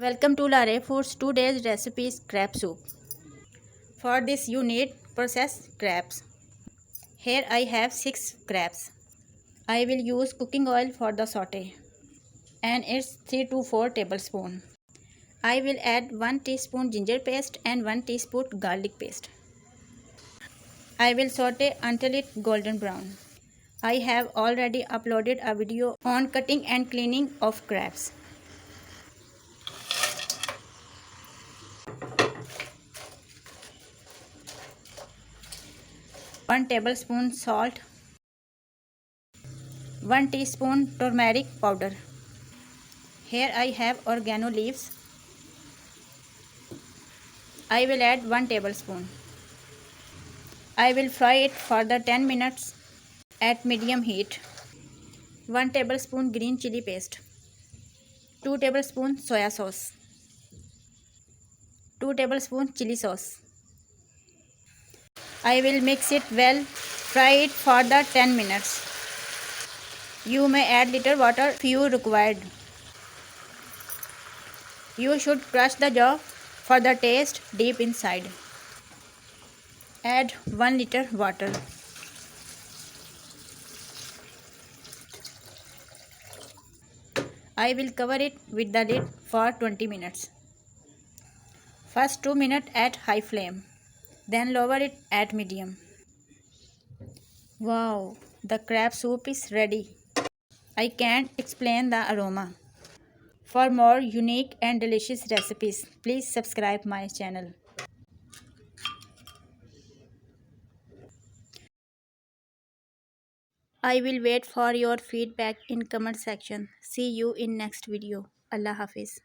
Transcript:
Welcome to Laraib Foods. Today's recipe is crab soup. For this you need processed crabs. Here I have 6 crabs. I will use cooking oil for the saute and it's 3 to 4 tablespoons. I will add 1 teaspoon ginger paste and 1 teaspoon garlic paste. I will saute until it's golden brown. I have already uploaded a video on cutting and cleaning of crabs. 1 tablespoon salt, 1 teaspoon turmeric powder. Here I have oregano leaves. I will add 1 tablespoon. I will fry it for the 10 minutes at medium heat. 1 tablespoon green chili paste, 2 tablespoons soya sauce, 2 tablespoons chili sauce. I will mix it well, fry it for the 10 minutes. You may add little water if you required. You should crush the jaw for the taste deep inside. Add 1 liter water. I will cover it with the lid for 20 minutes. First 2 minutes at high flame, then lower it at medium. Wow, the crab soup is ready. I can't explain the aroma. For more unique and delicious recipes, please subscribe my channel. I will wait for your feedback in comment section. See you in next video. Allah Hafiz.